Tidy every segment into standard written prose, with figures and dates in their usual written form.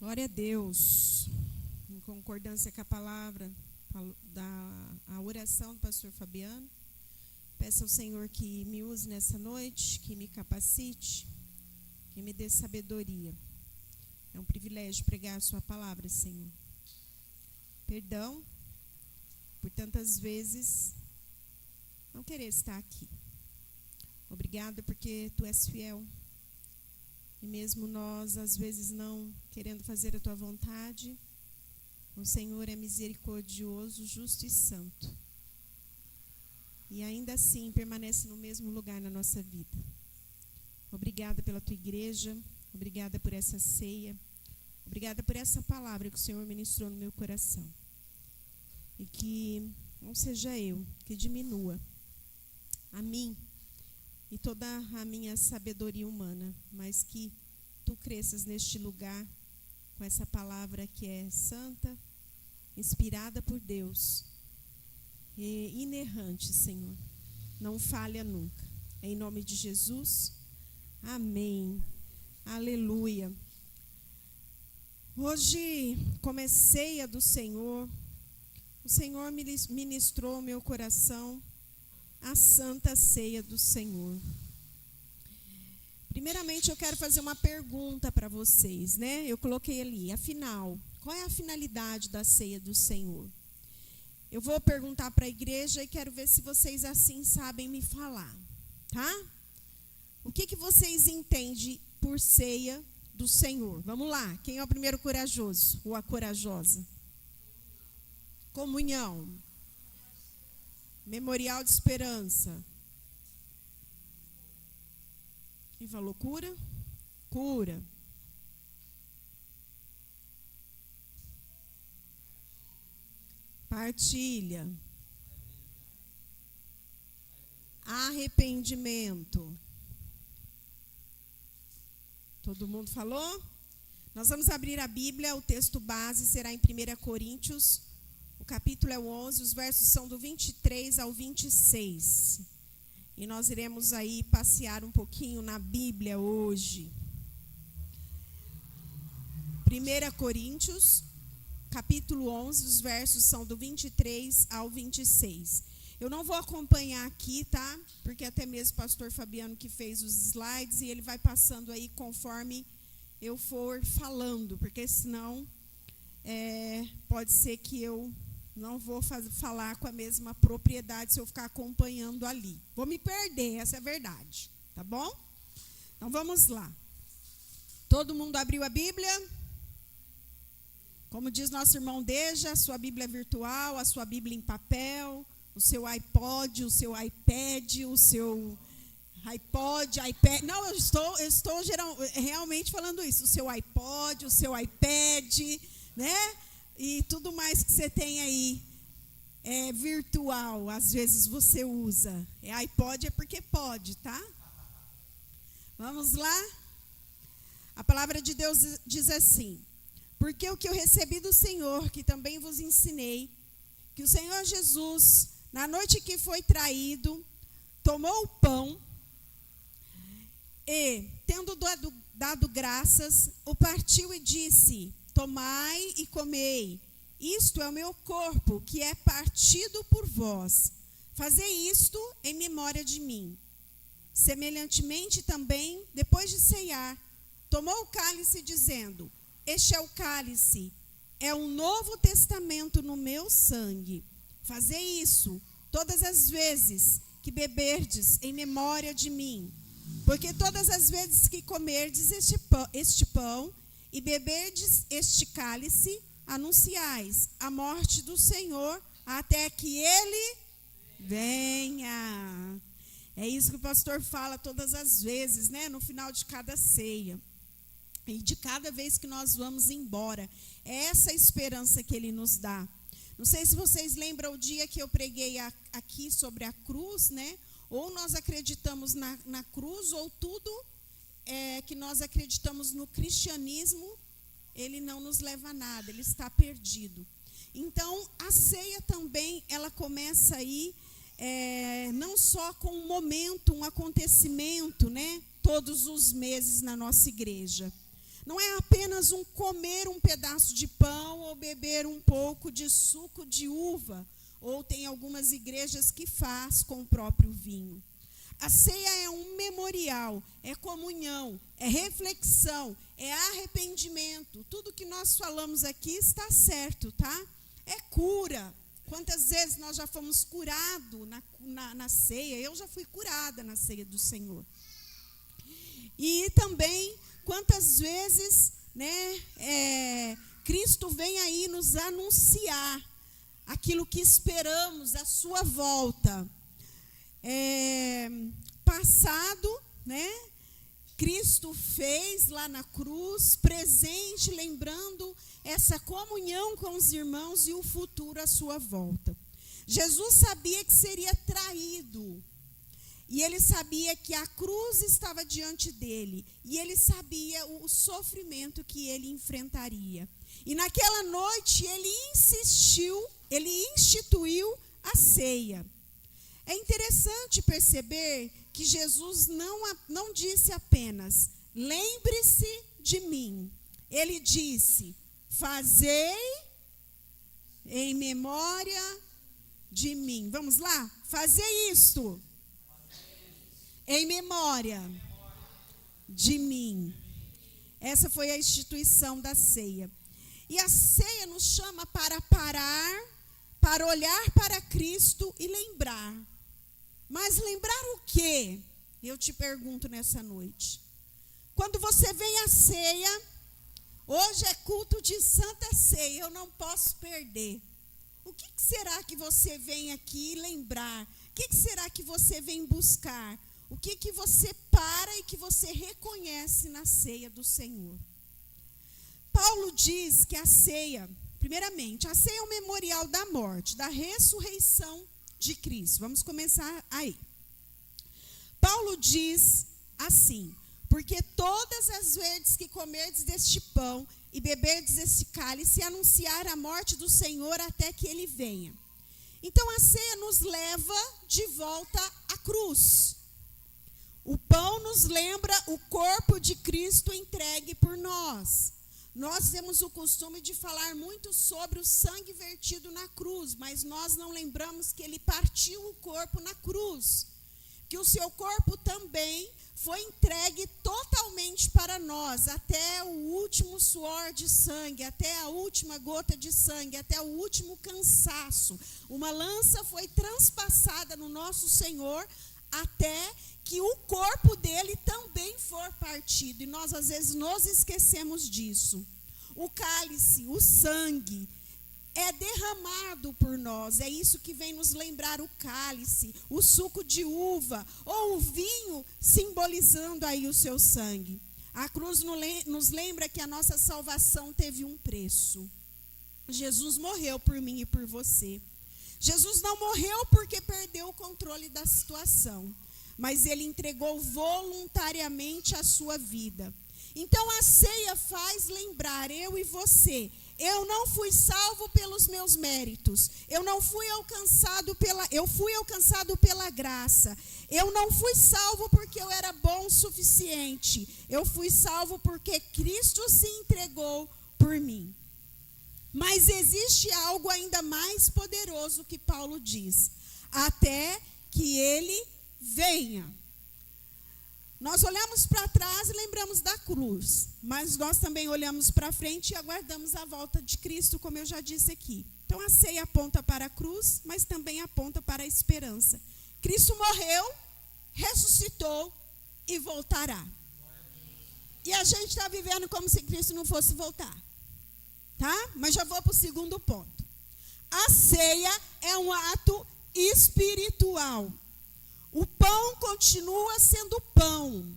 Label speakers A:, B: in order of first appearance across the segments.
A: Glória a Deus. Em concordância com a palavra, a oração do pastor Fabiano, peço ao Senhor que me use nessa noite, que me capacite, que me dê sabedoria. É um privilégio pregar a sua palavra, Senhor. Perdão por tantas vezes não querer estar aqui. Obrigada porque Tu és fiel. E mesmo nós, às vezes, não querendo fazer a Tua vontade, o Senhor é misericordioso, justo e santo. E ainda assim permanece no mesmo lugar na nossa vida. Obrigada pela Tua igreja, obrigada por essa ceia, obrigada por essa palavra que o Senhor ministrou no meu coração. E que não seja eu que diminua a mim e toda a minha sabedoria humana, mas que Tu cresças neste lugar com essa palavra que é santa, inspirada por Deus e inerrante, Senhor. Não falha nunca. Em nome de Jesus, amém. Aleluia. Hoje, como é ceia do Senhor, o Senhor ministrou ao meu coração a santa ceia do Senhor. Primeiramente, eu quero fazer uma pergunta para vocês, né? Eu coloquei ali, afinal, qual é a finalidade da ceia do Senhor? Eu vou perguntar para a igreja e quero ver se vocês assim sabem me falar, tá? O que vocês entendem por ceia do Senhor? Vamos lá, quem é o primeiro corajoso ou a corajosa? Comunhão. Memorial de esperança. Quem falou cura? Cura. Partilha. Arrependimento. Todo mundo falou? Nós vamos abrir a Bíblia, o texto base será em 1 Coríntios, o capítulo é o 11, os versos são do 23 ao 26. E nós iremos aí passear um pouquinho na Bíblia hoje. 1 Coríntios, capítulo 11, os versos são do 23 ao 26. Eu não vou acompanhar aqui, tá? Porque até mesmo o pastor Fabiano que fez os slides e ele vai passando aí conforme eu for falando, porque senão pode ser que eu não vou falar com a mesma propriedade se eu ficar acompanhando ali. Vou me perder, essa é a verdade, tá bom? Então vamos lá. Todo mundo abriu a Bíblia? Como diz nosso irmão Deja, a sua Bíblia virtual, a sua Bíblia em papel, o seu iPod, o seu iPad, o seu iPod, iPad. Não, eu estou realmente falando isso. O seu iPod, o seu iPad, né? E tudo mais que você tem aí é virtual, às vezes você usa. iPod é porque pode, tá? Vamos lá? A palavra de Deus diz assim: porque o que eu recebi do Senhor, que também vos ensinei, que o Senhor Jesus, na noite que foi traído, tomou o pão e, tendo dado graças, o partiu e disse: tomai e comei, isto é o meu corpo, que é partido por vós. Fazei isto em memória de mim. Semelhantemente também, depois de ceiar, tomou o cálice, dizendo: este é o cálice, é um novo testamento no meu sangue. Fazei isso todas as vezes que beberdes em memória de mim. Porque todas as vezes que comerdes este pão e beberdes este cálice, anunciais a morte do Senhor até que Ele venha. É isso que o pastor fala todas as vezes, né? No final de cada ceia. E de cada vez que nós vamos embora. É essa esperança que Ele nos dá. Não sei se vocês lembram o dia que eu preguei aqui sobre a cruz, né? Ou nós acreditamos na cruz, ou tudo que nós acreditamos no cristianismo, ele não nos leva a nada, ele está perdido. Então, a ceia também, ela começa aí, não só com um momento, um acontecimento, né? Todos os meses na nossa igreja. não é apenas um comer um pedaço de pão ou beber um pouco de suco de uva, ou tem algumas igrejas que faz com o próprio vinho. A ceia é um memorial, é comunhão, é reflexão, é arrependimento. Tudo que nós falamos aqui está certo, tá? É cura. Quantas vezes nós já fomos curados na ceia? Eu já fui curada na ceia do Senhor. E também, quantas vezes, Cristo vem aí nos anunciar aquilo que esperamos, a sua volta. Passado, Cristo fez lá na cruz, presente, lembrando essa comunhão com os irmãos e o futuro à sua volta. Jesus sabia que seria traído. E ele sabia que a cruz estava diante dele. E ele sabia o sofrimento que ele enfrentaria. E naquela noite ele instituiu a ceia. É interessante perceber que Jesus não disse apenas, lembre-se de mim. Ele disse, fazei em memória de mim. Vamos lá? Fazei isto em memória de mim. Essa foi a instituição da ceia. E a ceia nos chama para parar, para olhar para Cristo e lembrar. Mas lembrar o quê? Eu te pergunto nessa noite. Quando você vem à ceia, hoje é culto de Santa Ceia, eu não posso perder. O que será que você vem aqui lembrar? O que será que você vem buscar? O que você para e que você reconhece na ceia do Senhor? Paulo diz que a ceia, primeiramente, a ceia é um memorial da morte, da ressurreição de Cristo. Vamos começar aí. Paulo diz assim, porque todas as vezes que comerdes deste pão e beberdes deste cálice, anunciar a morte do Senhor até que ele venha. Então a ceia nos leva de volta à cruz. O pão nos lembra o corpo de Cristo entregue por nós. Nós temos o costume de falar muito sobre o sangue vertido na cruz, mas nós não lembramos que ele partiu o corpo na cruz. Que o seu corpo também foi entregue totalmente para nós, até o último suor de sangue, até a última gota de sangue, até o último cansaço. Uma lança foi transpassada no nosso Senhor, até que o corpo dele também for partido. E nós, às vezes, nos esquecemos disso. O cálice, o sangue, é derramado por nós. É isso que vem nos lembrar o cálice, o suco de uva, ou o vinho, simbolizando aí o seu sangue. A cruz nos lembra que a nossa salvação teve um preço. Jesus morreu por mim e por você. Jesus não morreu porque perdeu o controle da situação, mas ele entregou voluntariamente a sua vida. Então a ceia faz lembrar eu e você, eu não fui salvo pelos meus méritos, eu fui alcançado pela graça, eu não fui salvo porque eu era bom o suficiente, eu fui salvo porque Cristo se entregou por mim. Mas existe algo ainda mais poderoso que Paulo diz, até que ele venha. Nós olhamos para trás e lembramos da cruz, mas nós também olhamos para frente e aguardamos a volta de Cristo, como eu já disse aqui. Então a ceia aponta para a cruz, mas também aponta para a esperança. Cristo morreu, ressuscitou e voltará. E a gente está vivendo como se Cristo não fosse voltar. Tá? Mas já vou para o segundo ponto. A ceia é um ato espiritual. O pão continua sendo pão,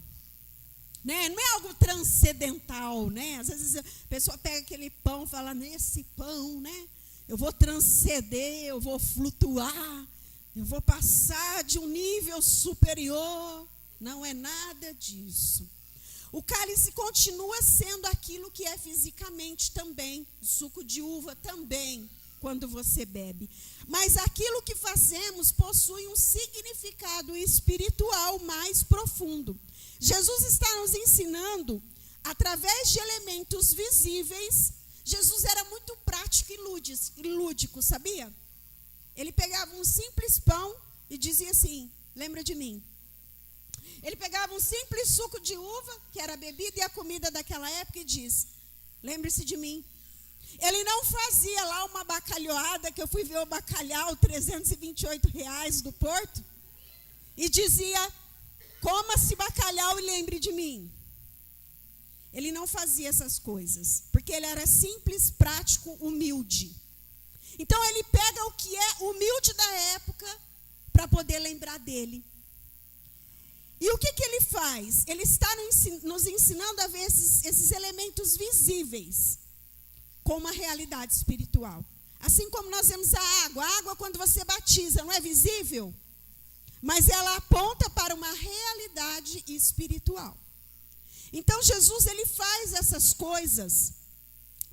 A: né? Não é algo transcendental, né? Às vezes a pessoa pega aquele pão e fala, nesse pão, né? Eu vou transcender, eu vou flutuar, eu vou passar de um nível superior. Não é nada disso. O cálice continua sendo aquilo que é fisicamente também, o suco de uva também, quando você bebe. Mas aquilo que fazemos possui um significado espiritual mais profundo. Jesus está nos ensinando através de elementos visíveis, Jesus era muito prático e lúdico, sabia? Ele pegava um simples pão e dizia assim, lembra de mim. Ele pegava um simples suco de uva, que era a bebida e a comida daquela época, e diz, lembre-se de mim. Ele não fazia lá uma bacalhoada, que eu fui ver o bacalhau, R$328 do Porto, e dizia, coma-se bacalhau e lembre de mim. Ele não fazia essas coisas, porque ele era simples, prático, humilde. Então ele pega o que é humilde da época para poder lembrar dele. E o que ele faz? Ele está nos ensinando a ver esses elementos visíveis com uma realidade espiritual. Assim como nós vemos a água quando você batiza, não é visível? Mas ela aponta para uma realidade espiritual. Então Jesus, ele faz essas coisas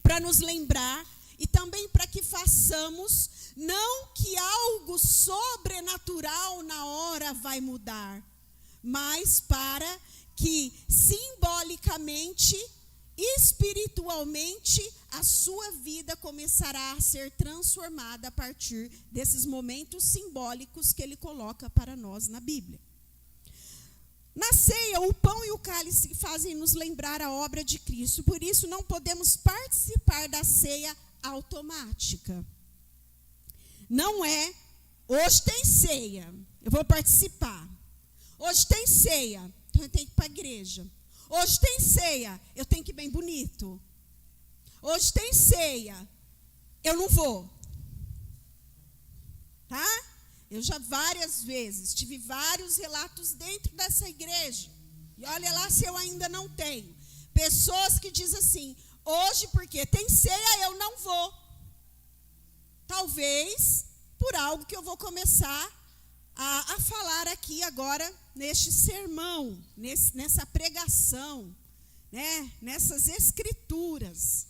A: para nos lembrar e também para que façamos, não que algo sobrenatural na hora vai mudar, mas para que simbolicamente, espiritualmente, a sua vida começará a ser transformada a partir desses momentos simbólicos que ele coloca para nós na Bíblia. Na ceia, o pão e o cálice fazem nos lembrar a obra de Cristo, por isso não podemos participar da ceia automática. Não é, hoje tem ceia, eu vou participar. Hoje tem ceia, então eu tenho que ir para a igreja. Hoje tem ceia, eu tenho que ir bem bonito. Hoje tem ceia, eu não vou. Tá? Eu já várias vezes tive vários relatos dentro dessa igreja. E olha lá se eu ainda não tenho. Pessoas que dizem assim, hoje porque tem ceia eu não vou. Talvez por algo que eu vou começar a falar aqui agora neste sermão, nessa pregação, né, nessas escrituras.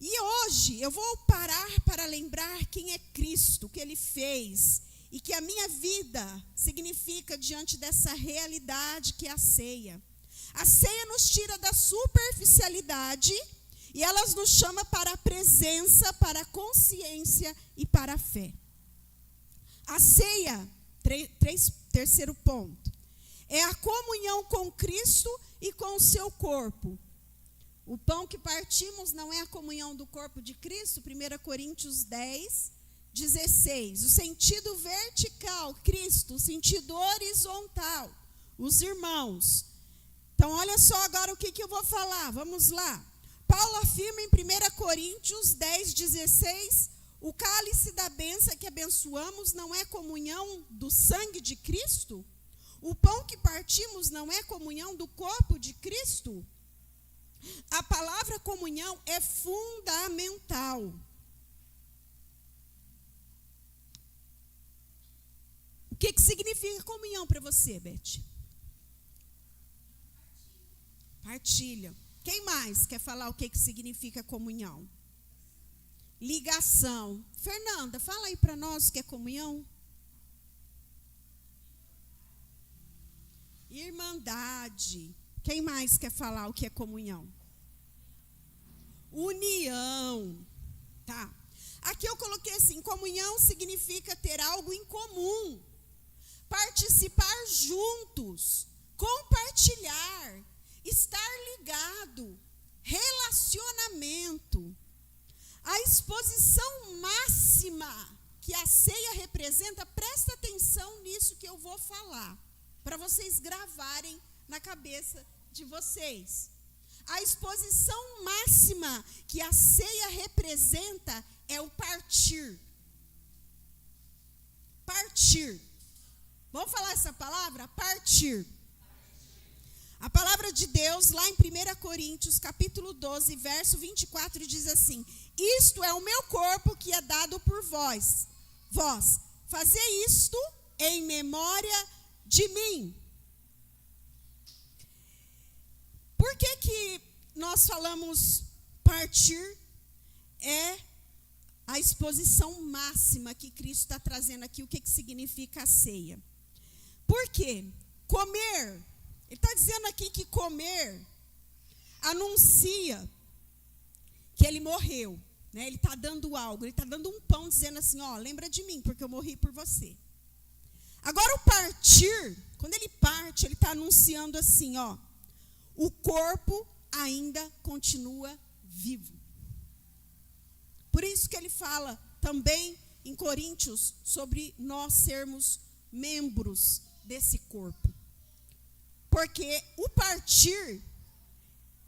A: E hoje eu vou parar para lembrar quem é Cristo, o que Ele fez, e que a minha vida significa diante dessa realidade que é a ceia. A ceia nos tira da superficialidade e ela nos chama para a presença, para a consciência e para a fé. A ceia, terceiro ponto, é a comunhão com Cristo e com o seu corpo. O pão que partimos não é a comunhão do corpo de Cristo, 1 Coríntios 10, 16. O sentido vertical, Cristo, o sentido horizontal, os irmãos. Então, olha só agora o que eu vou falar, vamos lá. Paulo afirma em 1 Coríntios 10, 16, o cálice da bênção que abençoamos não é comunhão do sangue de Cristo? O pão que partimos não é comunhão do corpo de Cristo? A palavra comunhão é fundamental. O que significa comunhão para você, Beth? Partilha. Quem mais quer falar o que significa comunhão? Ligação. Fernanda, fala aí para nós o que é comunhão. Irmandade. Quem mais quer falar o que é comunhão? União. Tá. Aqui eu coloquei assim, comunhão significa ter algo em comum. Participar juntos. Compartilhar. Estar ligado. Relacionamento. A exposição máxima que a ceia representa, presta atenção nisso que eu vou falar, para vocês gravarem na cabeça de vocês. A exposição máxima que a ceia representa é o partir. Partir. Vamos falar essa palavra? Partir. A palavra de Deus, lá em 1 Coríntios, capítulo 12, verso 24, diz assim: isto é o meu corpo que é dado por vós. Vós, fazei isto em memória de mim. Por que nós falamos partir? É a exposição máxima que Cristo está trazendo aqui, o que significa a ceia. Por quê? Comer. Ele está dizendo aqui que comer, anuncia que ele morreu, né? Ele está dando algo, ele está dando um pão, dizendo assim, ó, lembra de mim, porque eu morri por você. Agora o partir, quando ele parte, ele está anunciando assim, ó, o corpo ainda continua vivo. Por isso que ele fala também em Coríntios sobre nós sermos membros desse corpo. Porque o partir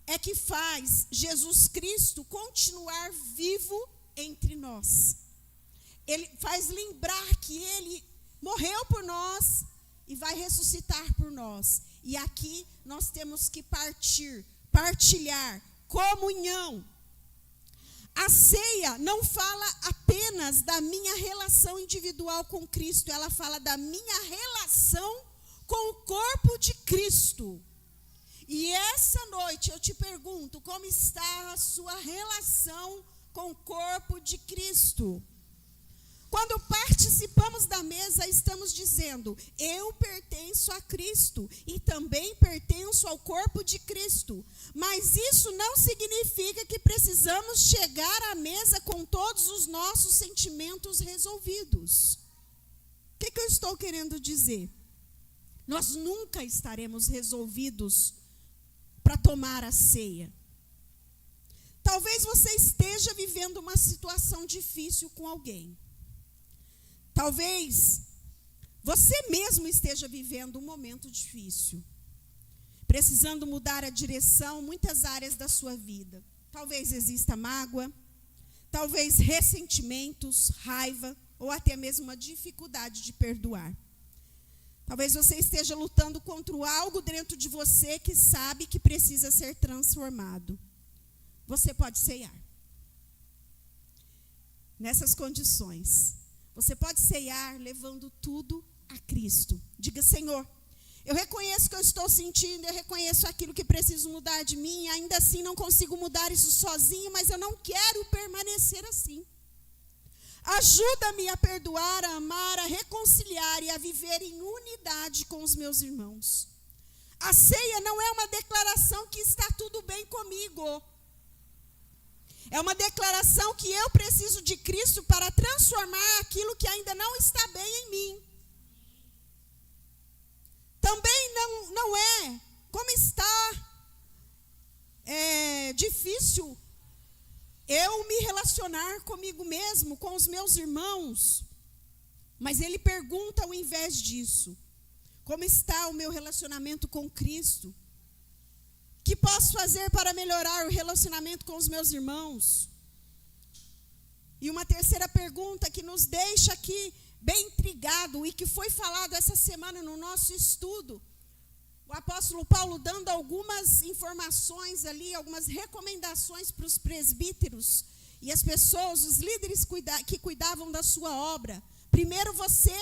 A: é que faz Jesus Cristo continuar vivo entre nós. Ele faz lembrar que ele morreu por nós e vai ressuscitar por nós. E aqui nós temos que partilhar, comunhão. A ceia não fala apenas da minha relação individual com Cristo, ela fala da minha relação com o corpo de Cristo. E essa noite eu te pergunto, como está a sua relação com o corpo de Cristo? Quando participamos da mesa, estamos dizendo, eu pertenço a Cristo e também pertenço ao corpo de Cristo. Mas isso não significa que precisamos chegar à mesa com todos os nossos sentimentos resolvidos. O que eu estou querendo dizer? Nós nunca estaremos resolvidos para tomar a ceia. Talvez você esteja vivendo uma situação difícil com alguém. Talvez você mesmo esteja vivendo um momento difícil, precisando mudar a direção em muitas áreas da sua vida. Talvez exista mágoa, talvez ressentimentos, raiva, ou até mesmo uma dificuldade de perdoar. Talvez você esteja lutando contra algo dentro de você que sabe que precisa ser transformado. Você pode ceiar. Nessas condições, você pode ceiar levando tudo a Cristo. Diga, Senhor, eu reconheço que eu estou sentindo, eu reconheço aquilo que preciso mudar de mim, ainda assim não consigo mudar isso sozinho, mas eu não quero permanecer assim. Ajuda-me a perdoar, a amar, a reconciliar e a viver em unidade com os meus irmãos. A ceia não é uma declaração que está tudo bem comigo. É uma declaração que eu preciso de Cristo para transformar aquilo que ainda não está bem em mim. Também não é como está difícil eu me relacionar comigo mesmo, com os meus irmãos. Mas ele pergunta ao invés disso, como está o meu relacionamento com Cristo? O que posso fazer para melhorar o relacionamento com os meus irmãos? E uma terceira pergunta que nos deixa aqui bem intrigado e que foi falado essa semana no nosso estudo. O apóstolo Paulo dando algumas informações ali, algumas recomendações para os presbíteros e as pessoas, os líderes que cuidavam da sua obra. Primeiro você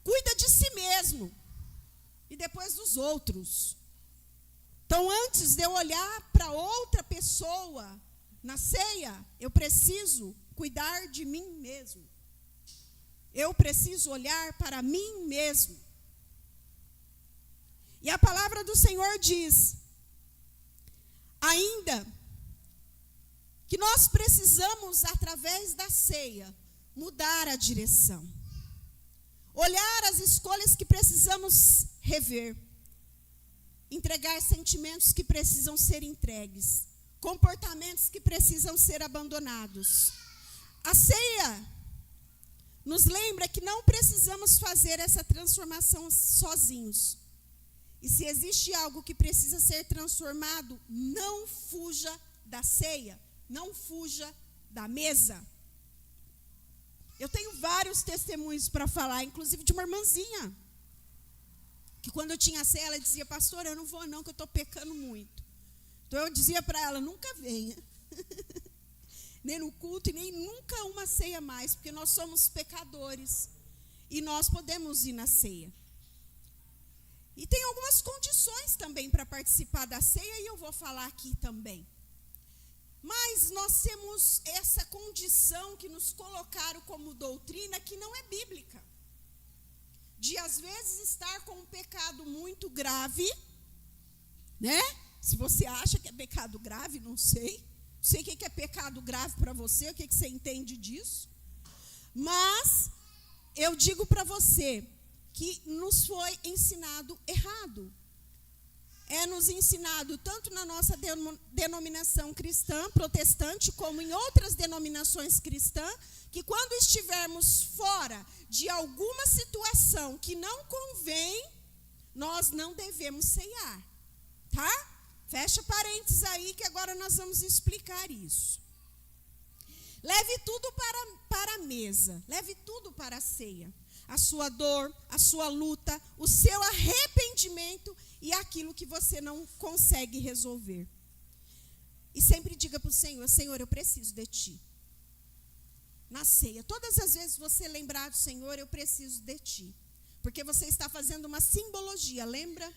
A: cuida de si mesmo e depois dos outros. Então, antes de eu olhar para outra pessoa na ceia, eu preciso cuidar de mim mesmo. Eu preciso olhar para mim mesmo. E a palavra do Senhor diz, ainda, que nós precisamos, através da ceia, mudar a direção. Olhar as escolhas que precisamos rever. Entregar sentimentos que precisam ser entregues. Comportamentos que precisam ser abandonados. A ceia nos lembra que não precisamos fazer essa transformação sozinhos. E se existe algo que precisa ser transformado, não fuja da ceia, não fuja da mesa. Eu tenho vários testemunhos para falar, inclusive de uma irmãzinha, que quando eu tinha ceia, ela dizia, pastor, eu não vou não, que eu estou pecando muito. Então eu dizia para ela, nunca venha, nem no culto e nem nunca uma ceia mais, porque nós somos pecadores e nós podemos ir na ceia. E tem algumas condições também para participar da ceia, e eu vou falar aqui também. Mas nós temos essa condição que nos colocaram como doutrina que não é bíblica. De às vezes estar com um pecado muito grave, né? Se você acha que é pecado grave, não sei. Não sei o que é pecado grave para você, o que você entende disso. Mas eu digo para você que nos foi ensinado errado. É nos ensinado tanto na nossa denominação cristã, protestante, como em outras denominações cristãs, que quando estivermos fora de alguma situação que não convém, nós não devemos ceiar, tá? Fecha parênteses aí que agora nós vamos explicar isso. Leve tudo para a mesa, leve tudo para a ceia. A sua dor, a sua luta, o seu arrependimento e aquilo que você não consegue resolver. E sempre diga para o Senhor, Senhor, eu preciso de Ti. Na ceia, todas as vezes você lembrar do Senhor, eu preciso de Ti. Porque você está fazendo uma simbologia, lembra?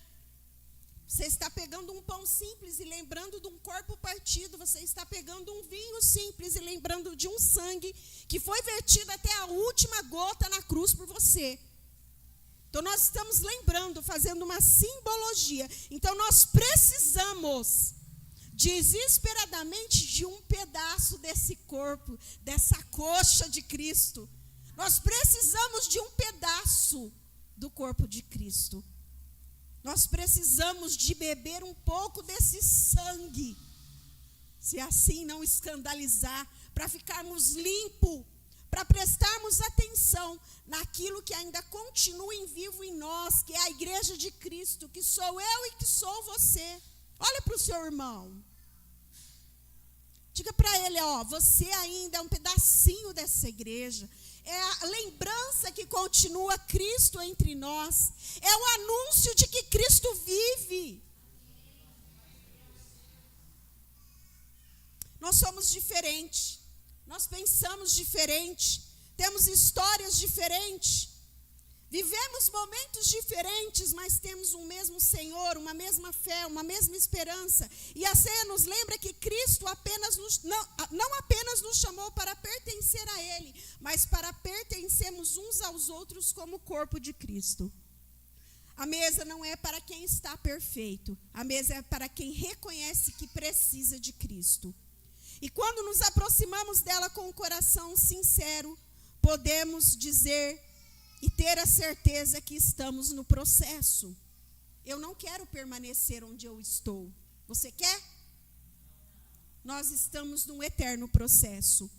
A: Você está pegando um pão simples e lembrando de um corpo partido. Você está pegando um vinho simples e lembrando de um sangue que foi vertido até a última gota na cruz por você. Então nós estamos lembrando, fazendo uma simbologia. Então nós precisamos desesperadamente de um pedaço desse corpo, dessa coxa de Cristo. Nós precisamos de um pedaço do corpo de Cristo. Nós precisamos de beber um pouco desse sangue, se assim não escandalizar, para ficarmos limpos, para prestarmos atenção naquilo que ainda continua em vivo em nós, que é a igreja de Cristo, que sou eu e que sou você. Olha para o seu irmão. Diga para ele, você ainda é um pedacinho dessa igreja. É a lembrança que continua Cristo entre nós. É o anúncio de que Cristo vive. Nós somos diferentes. Nós pensamos diferente. Temos histórias diferentes. Vivemos momentos diferentes, mas temos um mesmo Senhor, uma mesma fé, uma mesma esperança. E a ceia nos lembra que Cristo não apenas nos chamou para pertencer a Ele, mas para pertencermos uns aos outros como corpo de Cristo. A mesa não é para quem está perfeito, a mesa é para quem reconhece que precisa de Cristo. E quando nos aproximamos dela com o coração sincero, podemos dizer e ter a certeza que estamos no processo. Eu não quero permanecer onde eu estou. Você quer? Nós estamos num eterno processo.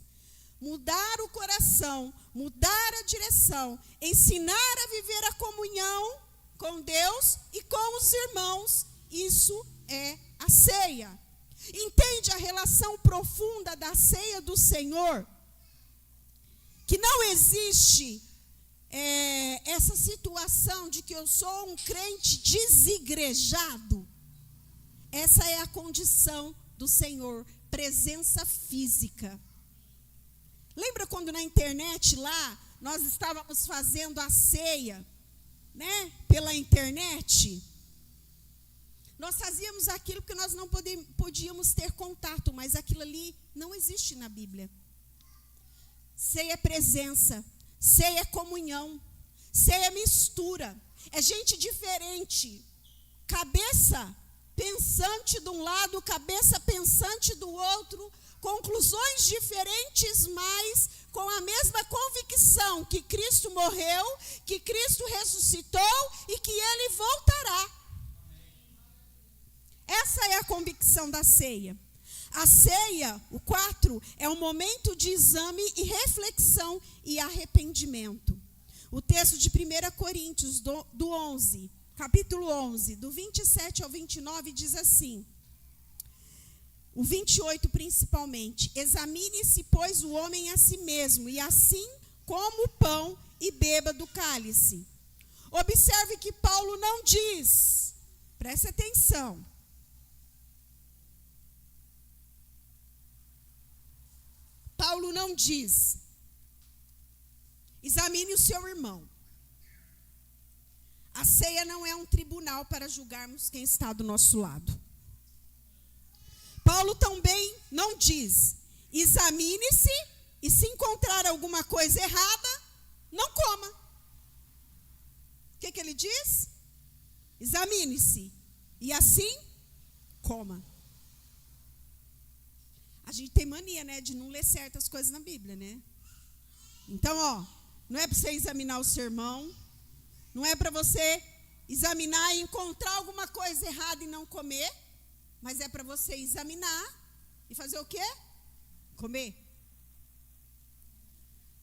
A: Mudar o coração, mudar a direção, ensinar a viver a comunhão com Deus e com os irmãos, isso é a ceia. Entende a relação profunda da ceia do Senhor? Que não existe essa situação de que eu sou um crente desigrejado. Essa é a condição do Senhor, presença física. Lembra quando na internet lá, nós estávamos fazendo a ceia, né, pela internet? Nós fazíamos aquilo porque nós não podíamos ter contato, mas aquilo ali não existe na Bíblia. Ceia é presença. Ceia é comunhão, ceia é mistura, é gente diferente, cabeça pensante de um lado, cabeça pensante do outro, conclusões diferentes, mas com a mesma convicção que Cristo morreu, que Cristo ressuscitou e que Ele voltará. Essa é a convicção da ceia. A ceia, o 4, é um momento de exame e reflexão e arrependimento. O texto de 1 Coríntios, do 11, capítulo 11, do 27 ao 29, diz assim, o 28 principalmente, examine-se, pois, o homem a si mesmo, e assim coma o pão e beba do cálice. Observe que Paulo não diz, preste atenção, Paulo não diz, examine o seu irmão. A ceia não é um tribunal para julgarmos quem está do nosso lado. Paulo também não diz, examine-se e se encontrar alguma coisa errada, não coma. O que ele diz? Examine-se e assim coma. A gente tem mania, né, de não ler certas coisas na Bíblia, né? Então, não é para você examinar o sermão, não é para você examinar e encontrar alguma coisa errada e não comer, mas é para você examinar e fazer o quê? Comer.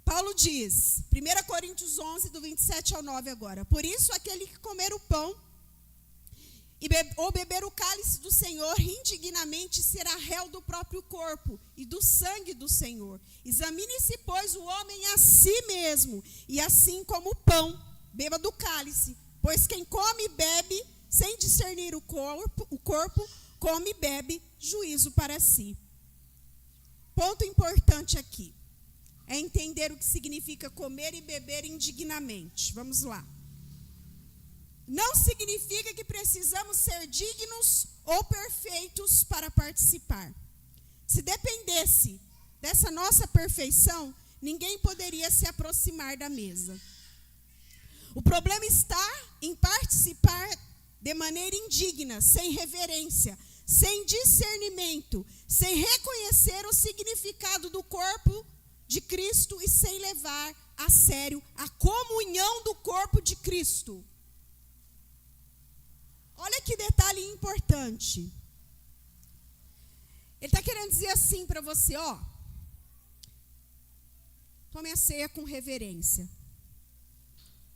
A: Paulo diz, 1 Coríntios 11, do 27 ao 9 agora: por isso, aquele que comer o pão ou beber o cálice do Senhor indignamente será réu do próprio corpo e do sangue do Senhor. Examine-se, pois, o homem a si mesmo, e assim como o pão, beba do cálice. Pois quem come e bebe, sem discernir o corpo, come e bebe juízo para si. Ponto importante aqui é entender o que significa comer e beber indignamente. Vamos lá. Não significa que precisamos ser dignos ou perfeitos para participar. Se dependesse dessa nossa perfeição, ninguém poderia se aproximar da mesa. O problema está em participar de maneira indigna, sem reverência, sem discernimento, sem reconhecer o significado do corpo de Cristo e sem levar a sério a comunhão do corpo de Cristo. Olha que detalhe importante. Ele está querendo dizer assim para você, tome a ceia com reverência.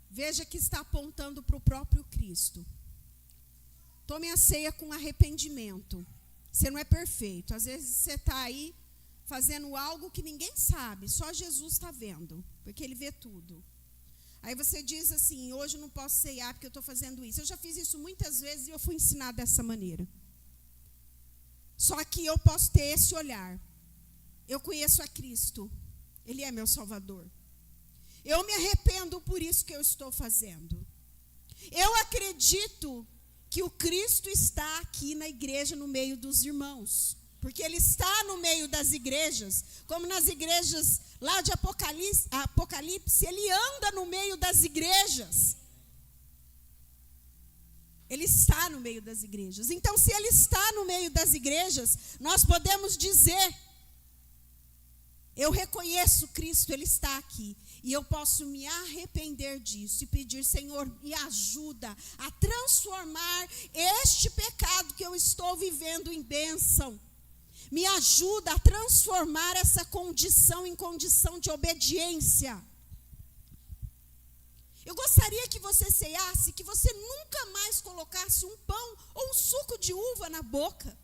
A: Veja que está apontando para o próprio Cristo. Tome a ceia com arrependimento. Você não é perfeito. Às vezes você está aí fazendo algo que ninguém sabe, só Jesus está vendo, porque Ele vê tudo. Aí você diz assim, hoje eu não posso ceiar porque eu estou fazendo isso. Eu já fiz isso muitas vezes e eu fui ensinada dessa maneira. Só que eu posso ter esse olhar. Eu conheço a Cristo. Ele é meu Salvador. Eu me arrependo por isso que eu estou fazendo. Eu acredito que o Cristo está aqui na igreja, no meio dos irmãos. Porque Ele está no meio das igrejas, como nas igrejas lá de Apocalipse, Ele anda no meio das igrejas. Ele está no meio das igrejas. Então, se Ele está no meio das igrejas, nós podemos dizer, eu reconheço Cristo, Ele está aqui. E eu posso me arrepender disso e pedir, Senhor, me ajuda a transformar este pecado que eu estou vivendo em bênção. Me ajuda a transformar essa condição em condição de obediência. Eu gostaria que você ceiasse, que você nunca mais colocasse um pão ou um suco de uva na boca,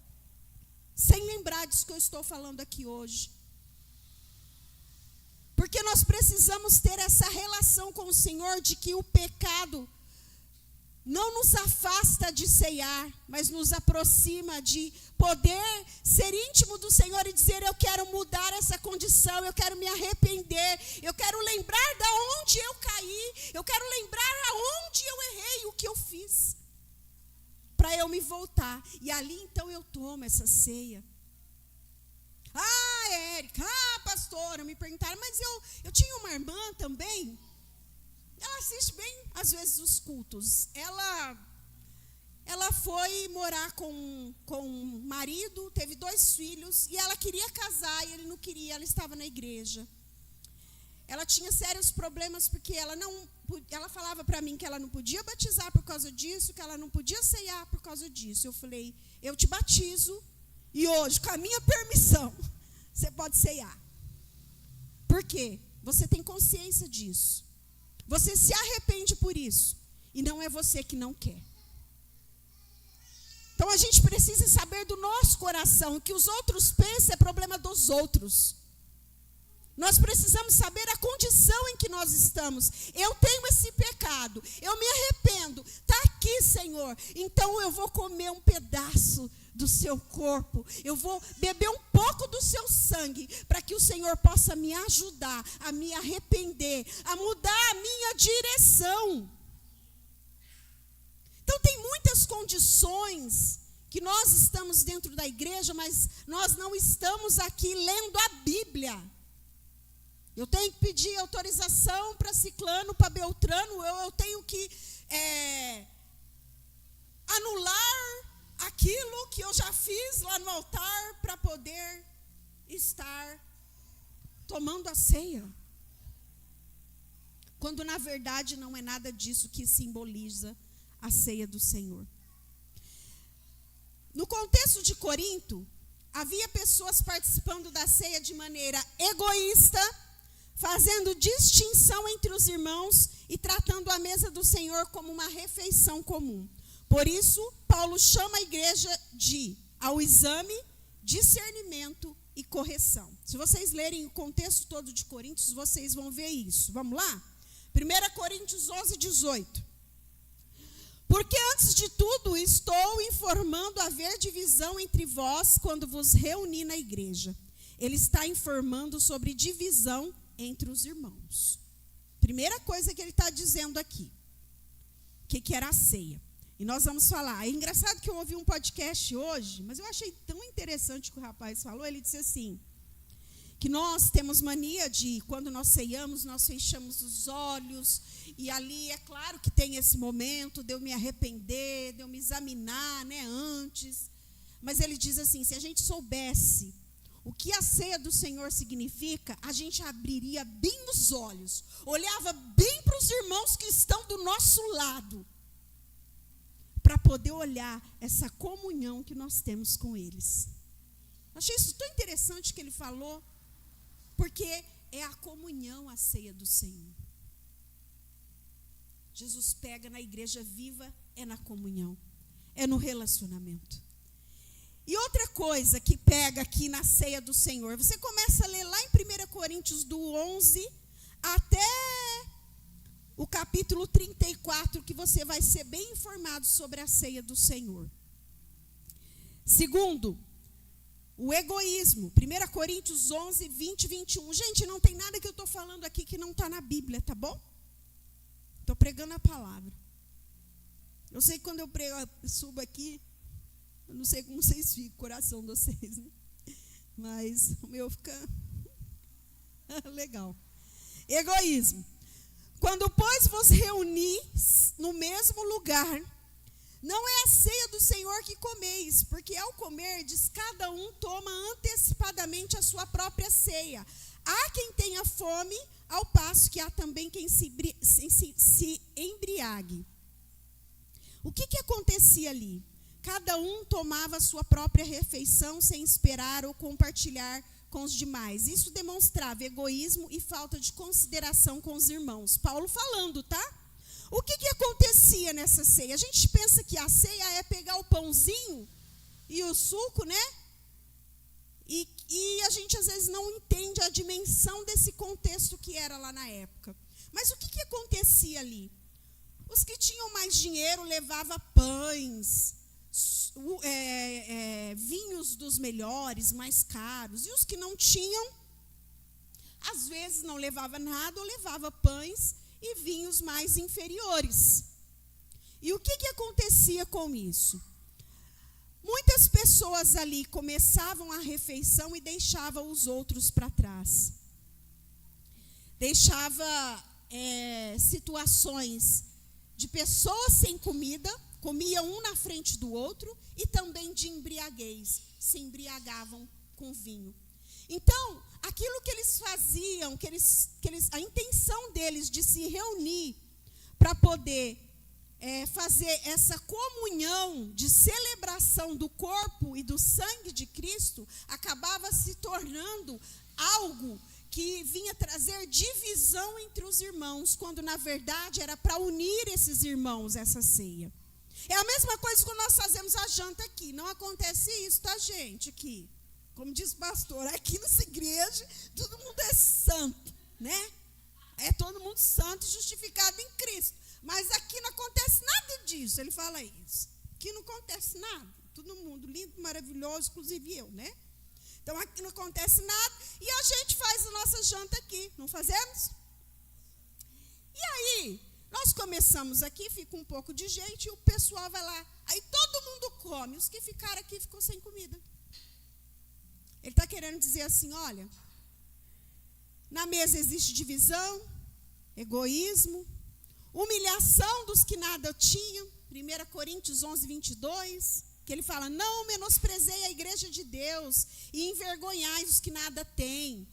A: sem lembrar disso que eu estou falando aqui hoje. Porque nós precisamos ter essa relação com o Senhor de que o pecado não nos afasta de ceiar, mas nos aproxima de poder ser íntimo do Senhor e dizer, eu quero mudar essa condição, eu quero me arrepender, eu quero lembrar de onde eu caí, eu quero lembrar aonde eu errei, o que eu fiz, para eu me voltar. E ali então eu tomo essa ceia. Érica, pastora, me perguntaram, mas eu tinha uma irmã também. Ela assiste bem, às vezes, os cultos. Ela foi morar com um marido, teve 2 filhos, e ela queria casar, e ele não queria, ela estava na igreja. Ela tinha sérios problemas, porque ela falava para mim que ela não podia batizar por causa disso, que ela não podia ceiar por causa disso. Eu falei, eu te batizo, e hoje, com a minha permissão, você pode ceiar. Por quê? Você tem consciência disso. Você se arrepende por isso. E não é você que não quer. Então a gente precisa saber do nosso coração. O que os outros pensam é problema dos outros. Nós precisamos saber a condição em que nós estamos. Eu tenho esse pecado. Eu me arrependo. Está aqui, Senhor. Então eu vou comer um pedaço do seu corpo. Eu vou beber um pouco do seu sangue, para que o Senhor possa me ajudar a me arrepender, a mudar a minha direção. Então tem muitas condições que nós estamos dentro da igreja, mas nós não estamos aqui lendo a Bíblia. Eu tenho que pedir autorização para ciclano, para beltrano, eu tenho que anular aquilo que eu já fiz lá no altar para poder estar tomando a ceia. Quando na verdade não é nada disso que simboliza a ceia do Senhor. No contexto de Corinto, havia pessoas participando da ceia de maneira egoísta, fazendo distinção entre os irmãos e tratando a mesa do Senhor como uma refeição comum. Por isso, Paulo chama a igreja ao exame, discernimento e correção. Se vocês lerem o contexto todo de Coríntios, vocês vão ver isso. Vamos lá? 1 Coríntios 11, 18. Porque antes de tudo estou informando haver divisão entre vós quando vos reuni na igreja. Ele está informando sobre divisão entre os irmãos. Primeira coisa que ele está dizendo aqui. O que era a ceia? E nós vamos falar. É engraçado que eu ouvi um podcast hoje, mas eu achei tão interessante o que o rapaz falou. Ele disse assim, que nós temos mania de, quando nós ceiamos, nós fechamos os olhos, e ali é claro que tem esse momento de eu me arrepender, de eu me examinar, né, antes. Mas ele diz assim, se a gente soubesse o que a ceia do Senhor significa, a gente abriria bem os olhos, olhava bem para os irmãos que estão do nosso lado, para poder olhar essa comunhão que nós temos com eles. Achei isso tão interessante que ele falou, porque é a comunhão, a ceia do Senhor. Jesus pega na igreja viva, é na comunhão, é no relacionamento. E outra coisa que pega aqui na ceia do Senhor, você começa a ler lá em 1 Coríntios do 11 até o capítulo 34, que você vai ser bem informado sobre a ceia do Senhor. Segundo, o egoísmo. 1 Coríntios 11, 20 e 21. Gente, não tem nada que eu estou falando aqui que não está na Bíblia, tá bom? Estou pregando a palavra. Eu sei que quando eu prego, eu subo aqui, eu não sei como vocês ficam, o coração de vocês, né? Mas o meu fica legal. Egoísmo. Quando, pois, vos reunis no mesmo lugar, não é a ceia do Senhor que comeis, porque ao comerdes, cada um toma antecipadamente a sua própria ceia. Há quem tenha fome, ao passo que há também quem se embriague. O que acontecia ali? Cada um tomava a sua própria refeição sem esperar ou compartilhar com os demais. Isso demonstrava egoísmo e falta de consideração com os irmãos. Paulo falando, tá? O que acontecia nessa ceia? A gente pensa que a ceia é pegar o pãozinho e o suco, né? E a gente às vezes não entende a dimensão desse contexto que era lá na época. Mas o que acontecia ali? Os que tinham mais dinheiro levavam pães, vinhos dos melhores, mais caros. E os que não tinham, às vezes não levava nada ou levava pães e vinhos mais inferiores. E o que acontecia com isso? Muitas pessoas ali começavam a refeição e deixavam os outros para trás. Deixava situações de pessoas sem comida, comia um na frente do outro, e também de embriaguez, se embriagavam com vinho. Então, aquilo que eles faziam, a intenção deles de se reunir para poder fazer essa comunhão de celebração do corpo e do sangue de Cristo, acabava se tornando algo que vinha trazer divisão entre os irmãos, quando na verdade era para unir esses irmãos, essa ceia. É a mesma coisa quando nós fazemos a janta aqui. Não acontece isso, tá, gente? Aqui, como diz o pastor, aqui nessa igreja todo mundo é santo, né? É todo mundo santo e justificado em Cristo. Mas aqui não acontece nada disso. Ele fala isso. Aqui não acontece nada. Todo mundo lindo, maravilhoso, inclusive eu, né? Então aqui não acontece nada e a gente faz a nossa janta aqui, não fazemos? E aí, nós começamos aqui, fica um pouco de gente e o pessoal vai lá. Aí todo mundo come, os que ficaram aqui ficam sem comida. Ele está querendo dizer assim, olha, na mesa existe divisão, egoísmo, humilhação dos que nada tinham. 1 Coríntios 11, 22, que ele fala, não menosprezei a igreja de Deus e envergonhais os que nada têm.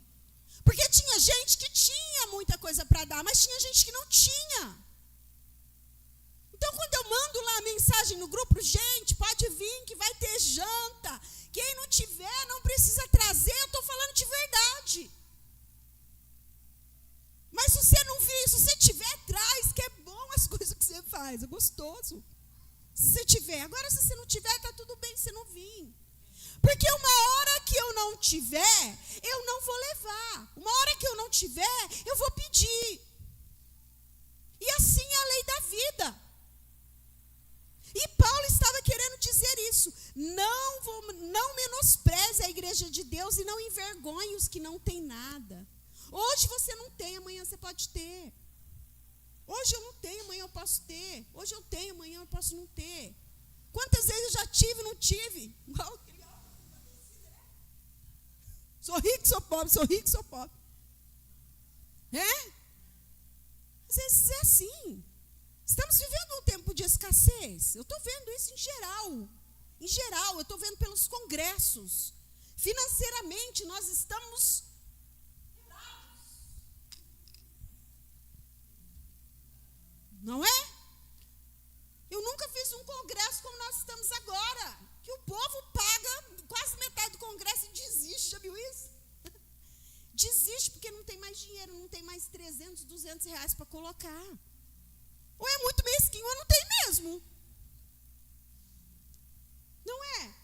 A: Porque tinha gente que tinha muita coisa para dar, mas tinha gente que não tinha. Então, quando eu mando lá a mensagem no grupo, gente, pode vir que vai ter janta. Quem não tiver, não precisa trazer, eu estou falando de verdade. Mas se você não vir, se você tiver, traz, que é bom as coisas que você faz, é gostoso. Se você tiver, agora se você não tiver, está tudo bem se não vir. Porque uma hora que eu não tiver, eu não vou levar. Uma hora que eu não tiver, eu vou pedir. E assim é a lei da vida. E Paulo estava querendo dizer isso. Não menospreze a igreja de Deus e não envergonhe os que não têm nada. Hoje você não tem, amanhã você pode ter. Hoje eu não tenho, amanhã eu posso ter. Hoje eu tenho, amanhã eu posso não ter. Quantas vezes eu já tive e não tive? Igual sou rico, sou pobre, sou rico, sou pobre. É? Às vezes é assim. Estamos vivendo um tempo de escassez. Eu estou vendo isso em geral. Em geral, eu estou vendo pelos congressos. Financeiramente, nós estamos quebrados. Não é? Eu nunca fiz um congresso como nós estamos agora. Que o povo paga quase metade do congresso e desiste. Já viu isso? Desiste porque não tem mais dinheiro, não tem mais 300, 200 reais para colocar. Ou é muito mesquinho ou não tem mesmo. Não é?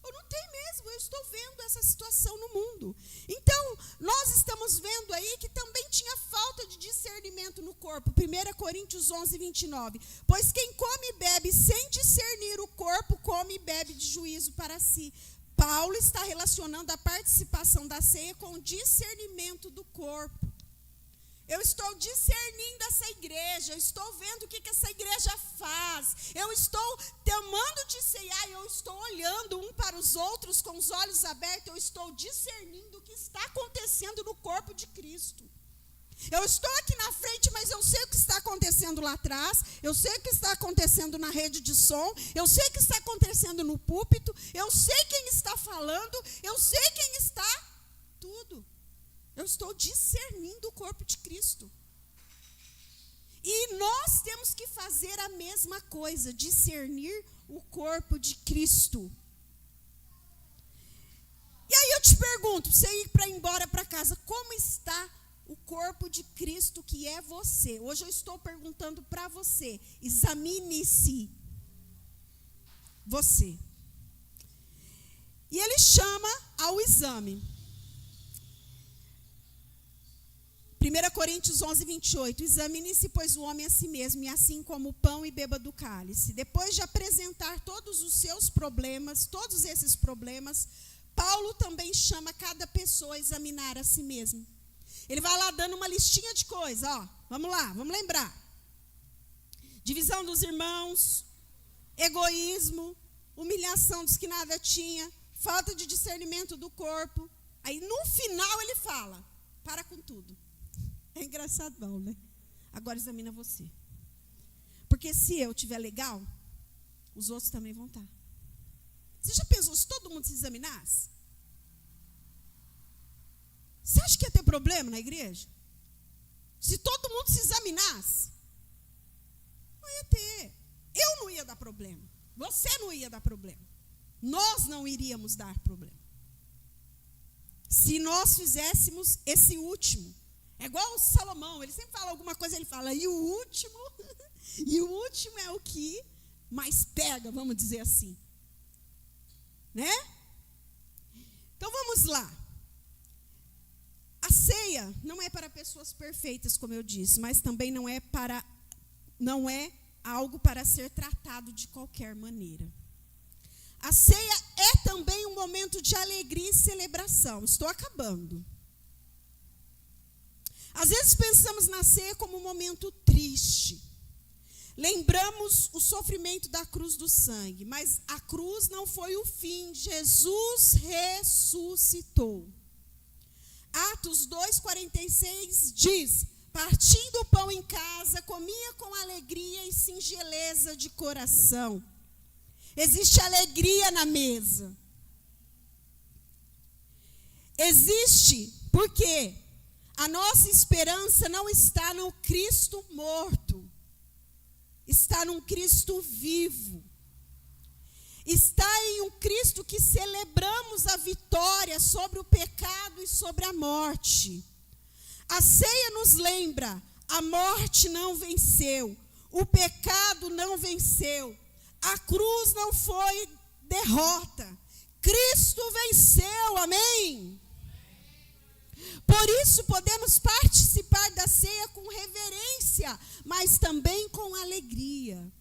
A: Ou não tem mesmo. Eu estou vendo essa situação no mundo. Então, nós estamos vendo aí que também tinha falta de discernimento no corpo. 1 Coríntios 11, 29. Pois quem come e bebe sem discernir o corpo, come e bebe de juízo para si. Paulo está relacionando a participação da ceia com o discernimento do corpo. Eu estou discernindo essa igreja, eu estou vendo o que essa igreja faz, eu estou tomando de ceiar, eu estou olhando um para os outros com os olhos abertos, eu estou discernindo o que está acontecendo no corpo de Cristo. Eu estou aqui na frente, mas eu sei o que está acontecendo lá atrás, eu sei o que está acontecendo na rede de som, eu sei o que está acontecendo no púlpito, eu sei quem está falando, eu sei quem está, tudo. Eu estou discernindo o corpo de Cristo. E nós temos que fazer a mesma coisa, discernir o corpo de Cristo. E aí eu te pergunto, você ir para ir embora para casa, como está o corpo de Cristo que é você? Hoje eu estou perguntando para você, examine-se. Você. E ele chama ao exame. 1 Coríntios 11, 28. Examine-se, pois, o homem a si mesmo, e assim como o pão e beba do cálice. Depois de apresentar todos os seus problemas, todos esses problemas, Paulo também chama cada pessoa a examinar a si mesmo. Ele vai lá dando uma listinha de coisas, ó. Vamos lá, vamos lembrar. Divisão dos irmãos, egoísmo, humilhação dos que nada tinha, falta de discernimento do corpo. Aí no final ele fala, para com tudo. É engraçadão, né? Agora examina você. Porque se eu estiver legal, os outros também vão estar. Você já pensou se todo mundo se examinasse? Você acha que ia ter problema na igreja? Se todo mundo se examinasse? Não ia ter. Eu não ia dar problema. Você não ia dar problema. Nós não iríamos dar problema. Se nós fizéssemos esse último. É igual o Salomão, ele sempre fala alguma coisa, ele fala, e o último é o que mais pega, vamos dizer assim. Né? Então vamos lá. A ceia não é para pessoas perfeitas, como eu disse, mas também não é algo para ser tratado de qualquer maneira. A ceia é também um momento de alegria e celebração. Estou acabando. Às vezes pensamos na ceia como um momento triste. Lembramos o sofrimento da cruz do sangue, mas a cruz não foi o fim. Jesus ressuscitou. Atos 2,46 diz, partindo o pão em casa, comia com alegria e singeleza de coração. Existe alegria na mesa. Existe porque a nossa esperança não está no Cristo morto. Está num Cristo vivo. Está em um Cristo que celebramos a vitória sobre o pecado e sobre a morte. A ceia nos lembra, a morte não venceu, o pecado não venceu, a cruz não foi derrota, Cristo venceu, amém? Por isso podemos participar da ceia com reverência, mas também com alegria.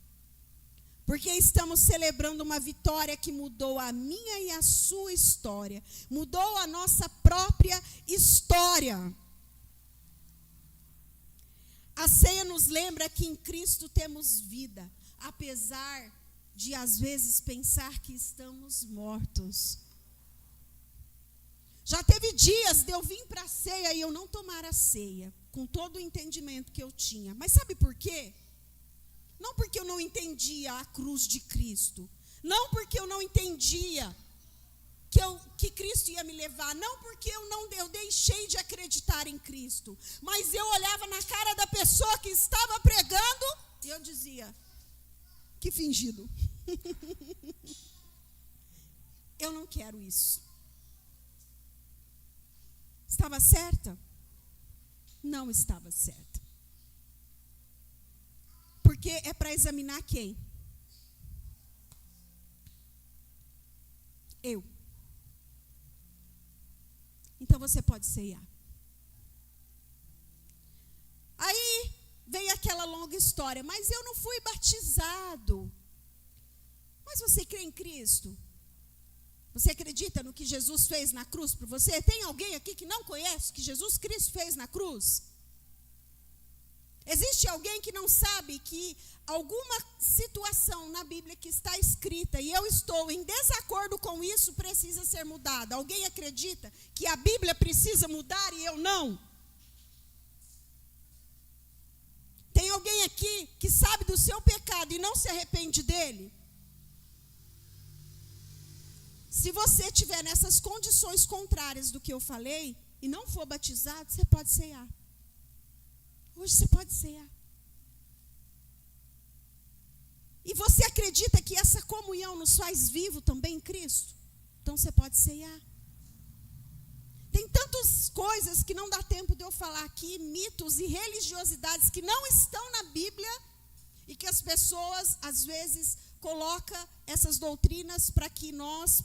A: Porque estamos celebrando uma vitória que mudou a minha e a sua história. Mudou a nossa própria história. A ceia nos lembra que em Cristo temos vida, apesar de às vezes pensar que estamos mortos. Já teve dias de eu vir para a ceia e eu não tomar a ceia, com todo o entendimento que eu tinha. Mas sabe por quê? Não porque eu não entendia a cruz de Cristo. Não porque eu não entendia que Cristo ia me levar. Não porque eu deixei de acreditar em Cristo. Mas eu olhava na cara da pessoa que estava pregando e eu dizia, que fingido. Eu não quero isso. Estava certa? Não estava certa. Porque é para examinar quem? Eu. Então você pode ceiar. Aí veio aquela longa história, mas eu não fui batizado. Mas você crê em Cristo? Você acredita no que Jesus fez na cruz por você? Tem alguém aqui que não conhece o que Jesus Cristo fez na cruz? Existe alguém que não sabe que alguma situação na Bíblia que está escrita e eu estou em desacordo com isso precisa ser mudada? Alguém acredita que a Bíblia precisa mudar e eu não? Tem alguém aqui que sabe do seu pecado e não se arrepende dele? Se você estiver nessas condições contrárias do que eu falei e não for batizado, você pode ceiar. Hoje você pode ceiar. E você acredita que essa comunhão nos faz vivo também em Cristo? Então você pode ceiar. Tem tantas coisas que não dá tempo de eu falar aqui, mitos e religiosidades que não estão na Bíblia e que as pessoas às vezes colocam essas doutrinas para que nós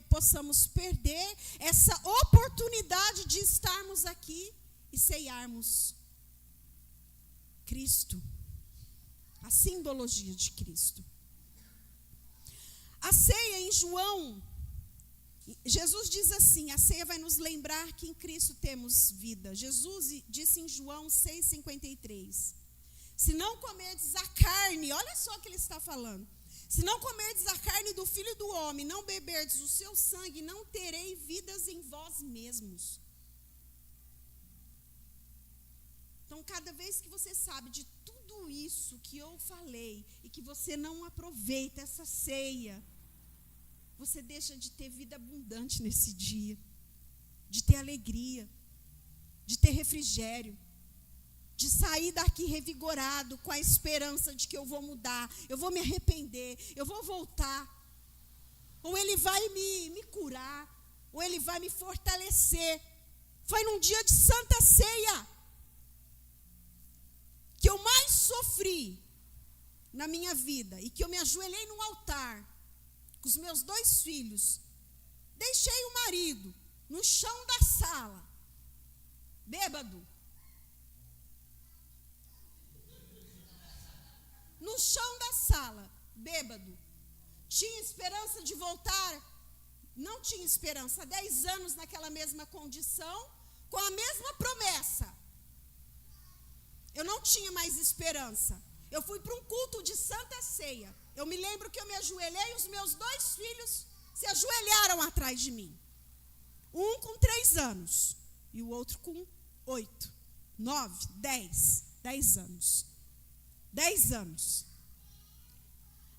A: possamos perder essa oportunidade de estarmos aqui e ceiarmos Cristo, a simbologia de Cristo. A ceia em João, Jesus diz assim, a ceia vai nos lembrar que em Cristo temos vida. Jesus disse em João 6,53, se não comerdes a carne, olha só o que ele está falando, se não comerdes a carne do Filho do Homem, não beberdes o seu sangue, não terei vidas em vós mesmos. Então, cada vez que você sabe de tudo isso que eu falei e que você não aproveita essa ceia, você deixa de ter vida abundante nesse dia, de ter alegria, de ter refrigério, de sair daqui revigorado com a esperança de que eu vou mudar, eu vou me arrepender, eu vou voltar. Ou Ele vai me curar, ou Ele vai me fortalecer. Foi num dia de Santa Ceia que eu mais sofri na minha vida e que eu me ajoelhei num altar com os meus 2 filhos, deixei o marido no chão da sala, bêbado, no chão da sala, bêbado. Tinha esperança de voltar? Não tinha esperança. 10 anos naquela mesma condição, com a mesma promessa. Eu não tinha mais esperança. Eu fui para um culto de Santa Ceia. Eu me lembro que eu me ajoelhei e os meus 2 filhos se ajoelharam atrás de mim. Um com 3 anos e o outro com 8, 9, 10 anos. 10 anos.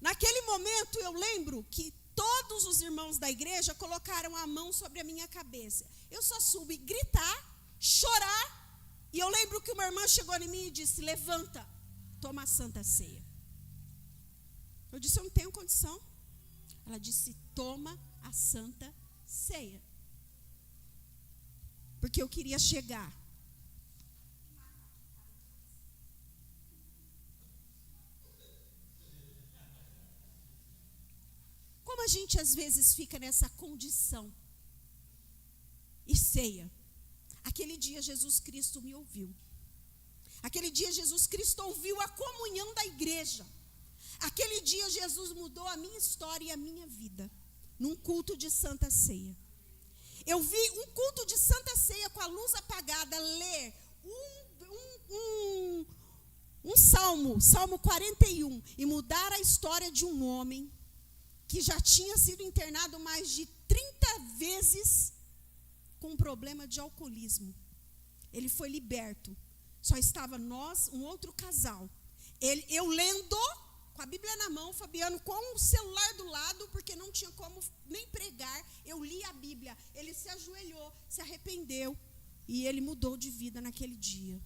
A: Naquele momento eu lembro que todos os irmãos da igreja colocaram a mão sobre a minha cabeça. Eu só soube gritar, chorar, e eu lembro que uma irmã chegou em mim e disse: levanta, toma a Santa Ceia. Eu disse: eu não tenho condição. Ela disse: toma a Santa Ceia. Porque eu queria chegar. Como a gente às vezes fica nessa condição e ceia. Aquele dia Jesus Cristo me ouviu. Aquele dia Jesus Cristo ouviu a comunhão da igreja. Aquele dia Jesus mudou a minha história e a minha vida. Num culto de Santa Ceia. Eu vi um culto de Santa Ceia com a luz apagada ler um salmo, Salmo 41, e mudar a história de um homem que já tinha sido internado mais de 30 vezes com um problema de alcoolismo. Ele foi liberto. Só estava nós, um outro casal. Eu lendo, com a Bíblia na mão, Fabiano com o celular do lado, porque não tinha como nem pregar. Eu li a Bíblia. Ele se ajoelhou, se arrependeu, e ele mudou de vida naquele dia.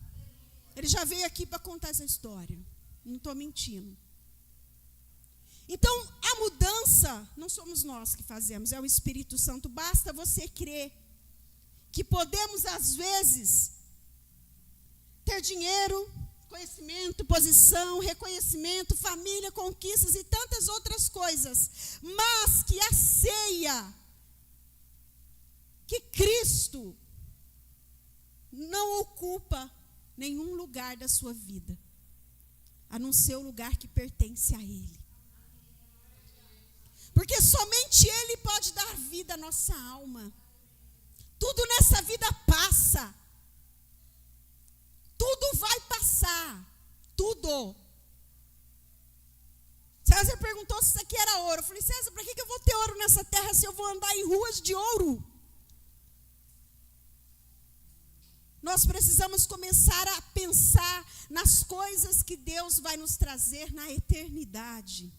A: Ele já veio aqui para contar essa história. Não estou mentindo. Então, a mudança não somos nós que fazemos, é o Espírito Santo. Basta você crer que podemos, às vezes, ter dinheiro, conhecimento, posição, reconhecimento, família, conquistas e tantas outras coisas, mas que a ceia, que Cristo não ocupa nenhum lugar da sua vida, a não ser o lugar que pertence a Ele. Porque somente Ele pode dar vida à nossa alma. Tudo nessa vida passa. Tudo vai passar. Tudo. César perguntou se isso aqui era ouro. Eu falei: César, para que eu vou ter ouro nessa terra se eu vou andar em ruas de ouro? Nós precisamos começar a pensar nas coisas que Deus vai nos trazer na eternidade.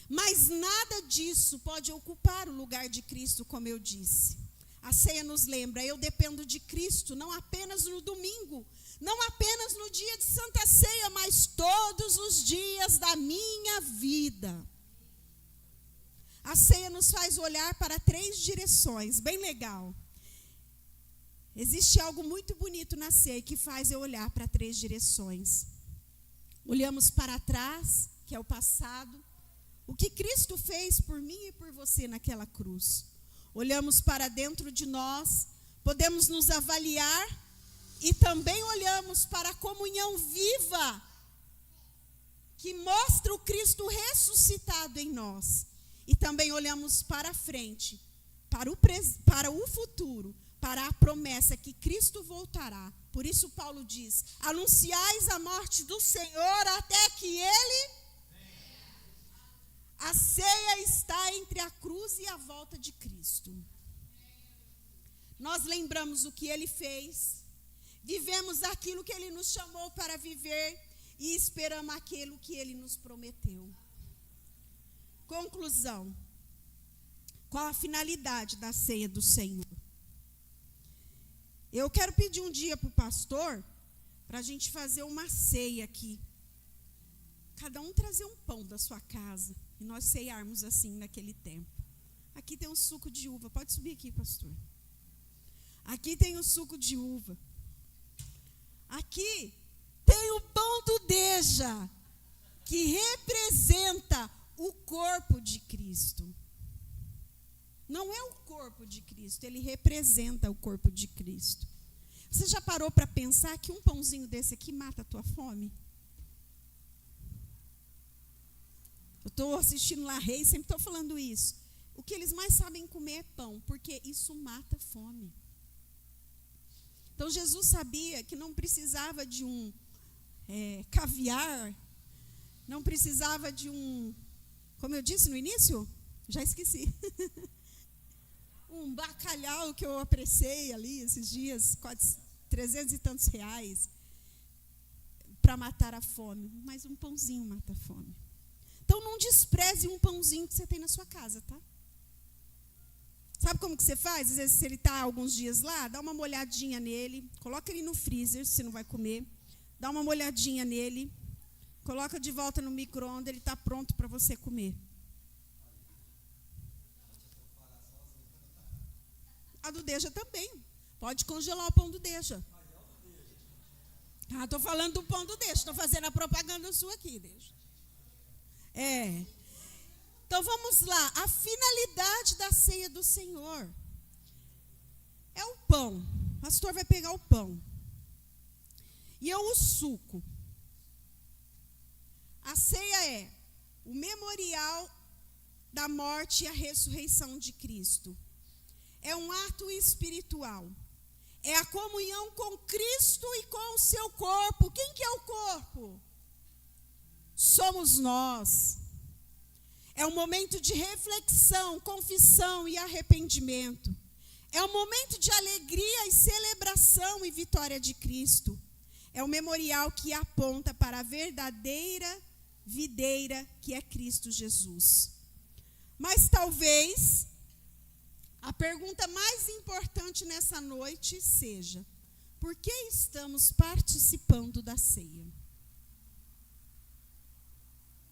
A: Mas nada disso pode ocupar o lugar de Cristo, como eu disse. A ceia nos lembra, eu dependo de Cristo, não apenas no domingo, não apenas no dia de Santa Ceia, mas todos os dias da minha vida. A ceia nos faz olhar para 3 direções, bem legal. Existe algo muito bonito na ceia que faz eu olhar para 3 direções. Olhamos para trás, que é o passado, o que Cristo fez por mim e por você naquela cruz. Olhamos para dentro de nós, podemos nos avaliar e também olhamos para a comunhão viva que mostra o Cristo ressuscitado em nós. E também olhamos para frente, para o futuro, para a promessa que Cristo voltará. Por isso Paulo diz: anunciais a morte do Senhor até que Ele... A ceia está entre a cruz e a volta de Cristo. Nós lembramos o que Ele fez, vivemos aquilo que Ele nos chamou para viver e esperamos aquilo que Ele nos prometeu. Conclusão. Qual a finalidade da ceia do Senhor? Eu quero pedir um dia para o pastor, para a gente fazer uma ceia aqui. Cada um trazer um pão da sua casa. E nós ceiarmos assim naquele tempo. Aqui tem um suco de uva. Pode subir aqui, pastor. Aqui tem o suco de uva. Aqui tem o pão do Deja, que representa o corpo de Cristo. Não é o corpo de Cristo, ele representa o corpo de Cristo. Você já parou para pensar que um pãozinho desse aqui mata a tua fome? Eu estou assistindo lá Reis, sempre estou falando isso. O que eles mais sabem comer é pão, porque isso mata a fome. Então Jesus sabia que não precisava de um caviar, não precisava de um, como eu disse no início, já esqueci, um bacalhau que eu apreciei ali esses dias, quase 300 e tantos reais, para matar a fome. Mas um pãozinho mata a fome. Então não despreze um pãozinho que você tem na sua casa, tá? Sabe como que você faz? Às vezes, se ele está alguns dias lá, dá uma molhadinha nele, coloca ele no freezer, se você não vai comer, dá uma molhadinha nele, coloca de volta no micro-ondas, ele está pronto para você comer. A do Deja também. Pode congelar o pão do Deja. Estou falando do pão do Deja, estou fazendo a propaganda sua aqui, Deja. Então vamos lá, a finalidade da ceia do Senhor é o pão. O pastor vai pegar o pão e eu o suco. A ceia é o memorial da morte e a ressurreição de Cristo. É um ato espiritual. É a comunhão com Cristo e com o seu corpo. Quem que é o corpo? Somos nós. É um momento de reflexão, confissão e arrependimento. É um momento de alegria e celebração e vitória de Cristo. É um memorial que aponta para a verdadeira videira que é Cristo Jesus. Mas talvez a pergunta mais importante nessa noite seja: por que estamos participando da ceia?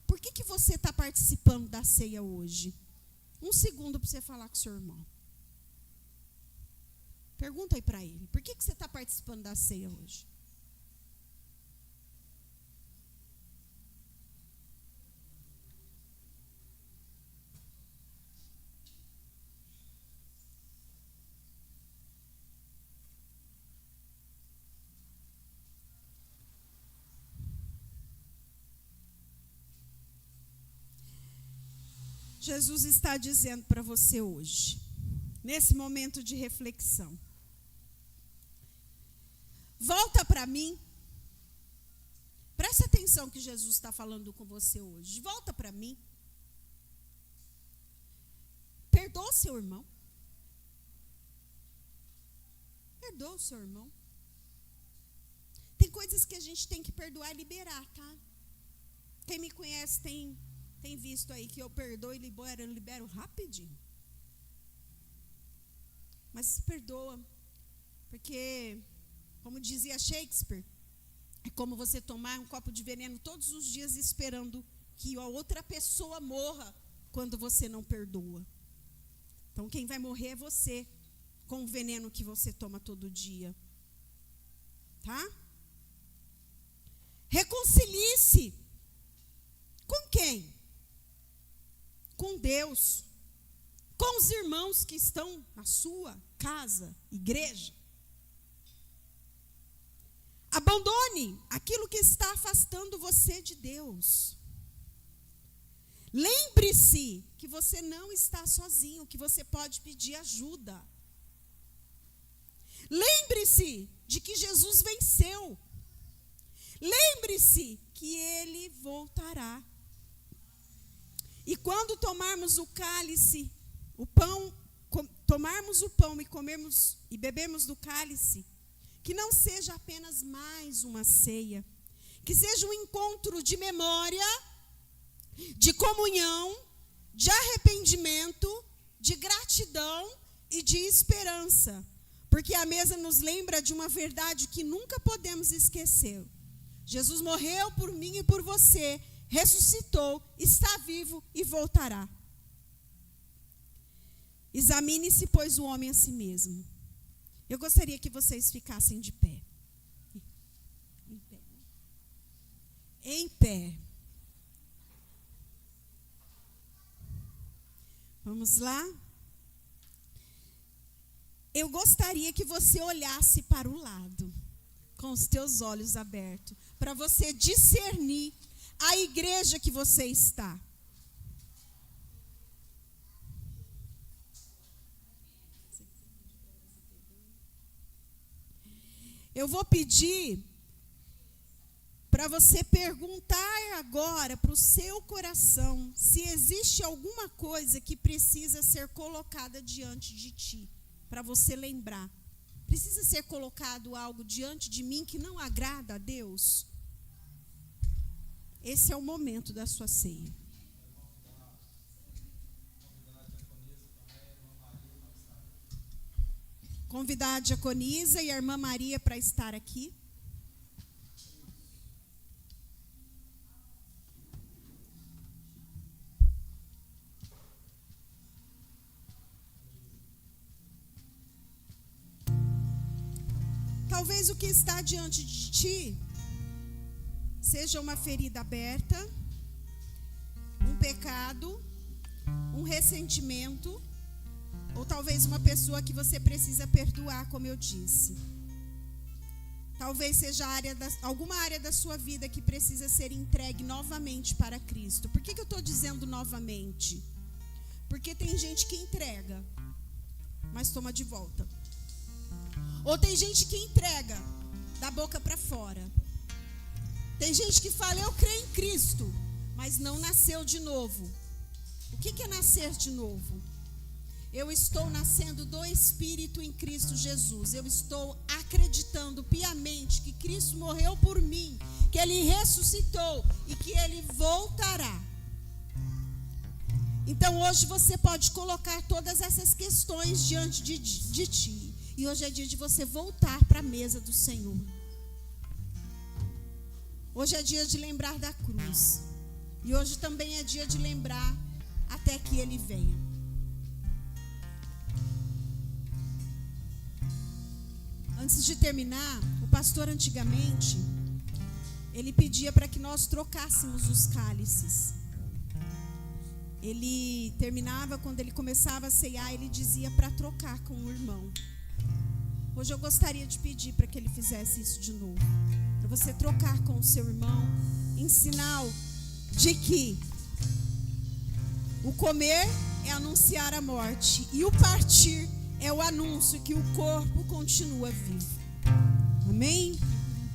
A: Por que você está participando da ceia hoje? Um segundo para você falar com o seu irmão. Pergunta aí para ele. Por que você está participando da ceia hoje? Jesus está dizendo para você hoje, nesse momento de reflexão: volta para mim. Presta atenção que Jesus está falando com você hoje. Volta para mim. Perdoa seu irmão. Perdoa o seu irmão. Tem coisas que a gente tem que perdoar e liberar, tá? Quem me conhece tem visto aí que eu perdoo e libero rapidinho. Mas perdoa, porque, como dizia Shakespeare, é como você tomar um copo de veneno todos os dias esperando que a outra pessoa morra quando você não perdoa. Então quem vai morrer é você, com o veneno que você toma todo dia. Tá? Reconcilie-se. Com quem? Com Deus, com os irmãos que estão na sua casa, igreja. Abandone aquilo que está afastando você de Deus. Lembre-se que você não está sozinho, que você pode pedir ajuda. Lembre-se de que Jesus venceu. Lembre-se que Ele voltará. E quando tomarmos o cálice, o pão, tomarmos o pão e comermos e bebermos do cálice, que não seja apenas mais uma ceia, que seja um encontro de memória, de comunhão, de arrependimento, de gratidão e de esperança, porque a mesa nos lembra de uma verdade que nunca podemos esquecer. Jesus morreu por mim e por você, ressuscitou, está vivo e voltará. Examine-se, pois, o homem a si mesmo. Eu gostaria que vocês ficassem de pé. Em pé. Em pé. Vamos lá? Eu gostaria que você olhasse para o lado, com os teus olhos abertos, para você discernir a igreja que você está. Eu vou pedir para você perguntar agora para o seu coração se existe alguma coisa que precisa ser colocada diante de ti, para você lembrar. Precisa ser colocado algo diante de mim que não agrada a Deus? Esse é o momento da sua ceia. Convidar a diaconisa e a irmã Maria para estar aqui. Talvez o que está diante de ti seja uma ferida aberta, um pecado, um ressentimento, ou talvez uma pessoa que você precisa perdoar, como eu disse. Talvez seja alguma área da sua vida que precisa ser entregue novamente para Cristo. Por que eu estou dizendo novamente? Porque tem gente que entrega, mas toma de volta. Ou tem gente que entrega da boca para fora. Tem gente que fala, eu creio em Cristo, mas não nasceu de novo. O que é nascer de novo? Eu estou nascendo do Espírito em Cristo Jesus. Eu estou acreditando piamente que Cristo morreu por mim, que Ele ressuscitou e que Ele voltará. Então hoje você pode colocar todas essas questões diante de ti. E hoje é dia de você voltar para a mesa do Senhor. Hoje é dia de lembrar da cruz. E hoje também é dia de lembrar até que Ele venha. Antes de terminar, o pastor antigamente, ele pedia para que nós trocássemos os cálices. Ele terminava, quando ele começava a ceiar, ele dizia para trocar com o irmão. Hoje eu gostaria de pedir para que ele fizesse isso de novo. Para você trocar com o seu irmão, em sinal de que o comer é anunciar a morte e o partir é o anúncio que o corpo continua vivo.